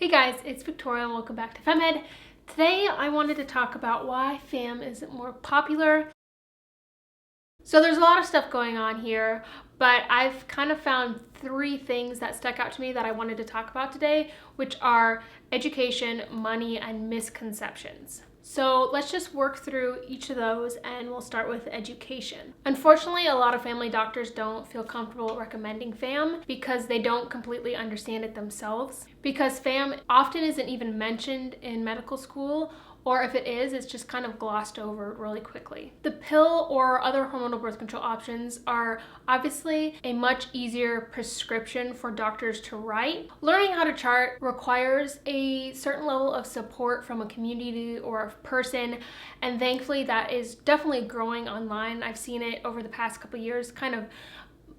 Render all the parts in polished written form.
Hey guys, it's Victoria and welcome back to FemEd. Today I wanted to talk about why FAM isn't more popular. So there's a lot of stuff going on here, but I've kind of found three things that stuck out to me that I wanted to talk about today, which are education, money, and misconceptions. So let's just work through each of those and we'll start with education. Unfortunately, a lot of family doctors don't feel comfortable recommending FAM because they don't completely understand it themselves. Because FAM often isn't even mentioned in medical school, or if it is, it's just kind of glossed over really quickly. The pill or other hormonal birth control options are obviously a much easier prescription for doctors to write. Learning how to chart requires a certain level of support from a community or a person, and thankfully that is definitely growing online. I've seen it over the past couple of years kind of,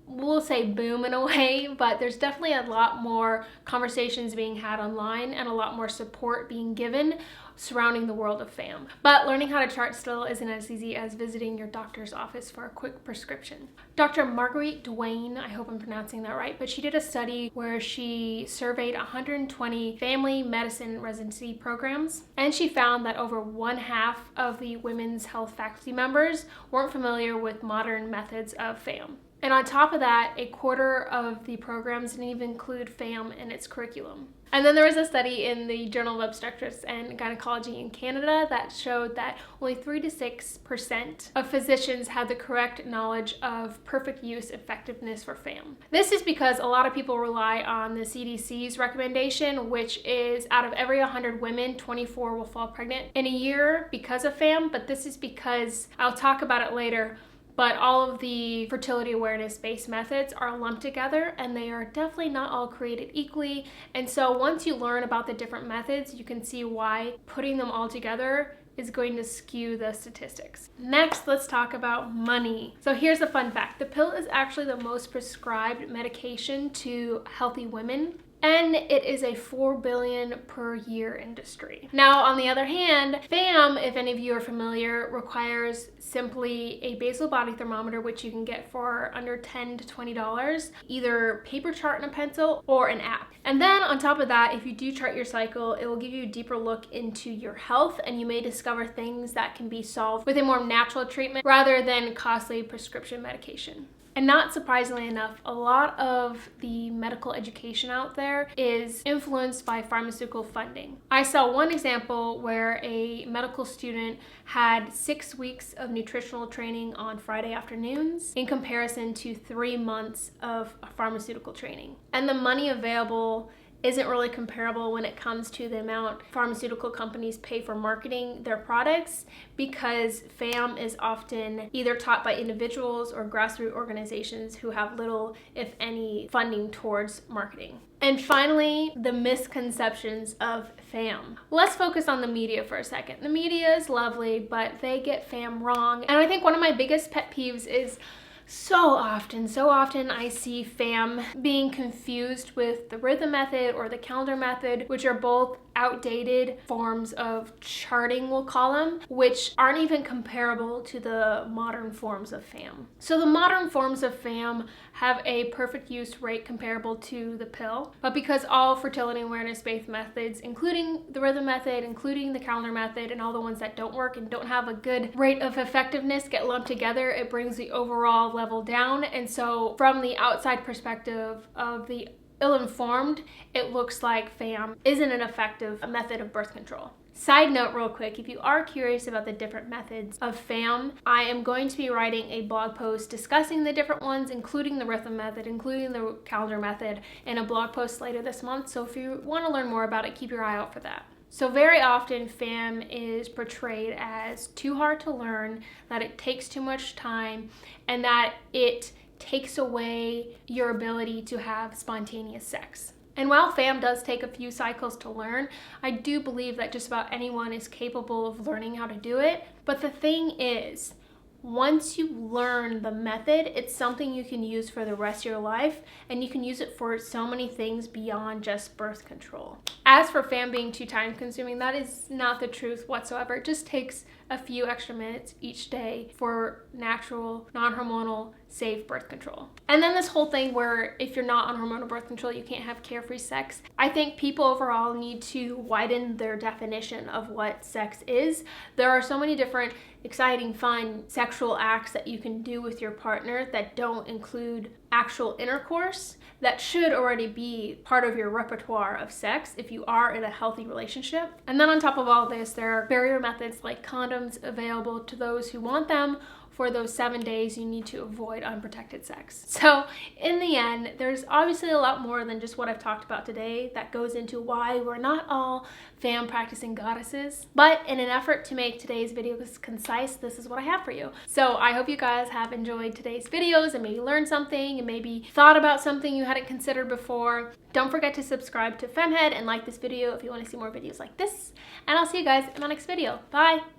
we'll say, boom in a way, but there's definitely a lot more conversations being had online and a lot more support being given surrounding the world of FAM. But learning how to chart still isn't as easy as visiting your doctor's office for a quick prescription. Dr. Marguerite Duane, I hope I'm pronouncing that right, but she did a study where she surveyed 120 family medicine residency programs, and she found that over 1/2 of the women's health faculty members weren't familiar with modern methods of FAM. And on top of that, 1/4 of the programs didn't even include FAM in its curriculum. And then there was a study in the Journal of Obstetrics and Gynecology in Canada that showed that only 3 to 6% of physicians had the correct knowledge of perfect use effectiveness for FAM. This is because a lot of people rely on the CDC's recommendation, which is out of every 100 women, 24 will fall pregnant in a year because of FAM, but this is because, I'll talk about it later, but all of the fertility awareness-based methods are lumped together and they are definitely not all created equally. And so once you learn about the different methods, you can see why putting them all together is going to skew the statistics. Next, let's talk about money. So here's a fun fact. The pill is actually the most prescribed medication to healthy women, and it is a $4 billion per year industry. Now, on the other hand, FAM, if any of you are familiar, requires simply a basal body thermometer, which you can get for under $10 to $20, either paper chart and a pencil or an app. And then on top of that, if you do chart your cycle, it will give you a deeper look into your health, and you may discover things that can be solved with a more natural treatment rather than costly prescription medication. And not surprisingly enough, a lot of the medical education out there is influenced by pharmaceutical funding. I saw one example where a medical student had 6 weeks of nutritional training on Friday afternoons in comparison to 3 months of pharmaceutical training. And the money available isn't really comparable when it comes to the amount pharmaceutical companies pay for marketing their products, because FAM is often either taught by individuals or grassroots organizations who have little, if any, funding towards marketing. And finally, the misconceptions of FAM. Let's focus on the media for a second. The media is lovely, but they get FAM wrong. And I think one of my biggest pet peeves is so often I see FAM being confused with the rhythm method or the calendar method, which are both outdated forms of charting, we'll call them, which aren't even comparable to the modern forms of FAM. So the modern forms of FAM have a perfect use rate comparable to the pill, but because all fertility awareness-based methods, including the rhythm method, including the calendar method, and all the ones that don't work and don't have a good rate of effectiveness get lumped together, it brings the overall level down. And so from the outside perspective of the ill-informed, it looks like FAM isn't an effective method of birth control. Side note real quick, if you are curious about the different methods of FAM, I am going to be writing a blog post discussing the different ones, including the rhythm method, including the calendar method, in a blog post later this month. So if you want to learn more about it, keep your eye out for that. So very often FAM is portrayed as too hard to learn, that it takes too much time, and that it takes away your ability to have spontaneous sex. And while FAM does take a few cycles to learn, I do believe that just about anyone is capable of learning how to do it. But the thing is, once you learn the method, it's something you can use for the rest of your life, and you can use it for so many things beyond just birth control. As for FAM being too time consuming, that is not the truth whatsoever. It just takes a few extra minutes each day for natural, non-hormonal safe birth control. And then this whole thing where if you're not on hormonal birth control, you can't have carefree sex. I think people overall need to widen their definition of what sex is. There are so many different exciting, fun sexual acts that you can do with your partner that don't include actual intercourse that should already be part of your repertoire of sex if you are in a healthy relationship. And then on top of all this, there are barrier methods like condoms available to those who want them for those 7 days you need to avoid unprotected sex. So in the end, there's obviously a lot more than just what I've talked about today that goes into why we're not all fam practicing goddesses. But in an effort to make today's videos concise, this is what I have for you. So I hope you guys have enjoyed today's videos and maybe learned something and maybe thought about something you hadn't considered before. Don't forget to subscribe to Femhead and like this video if you want to see more videos like this. And I'll see you guys in my next video. Bye!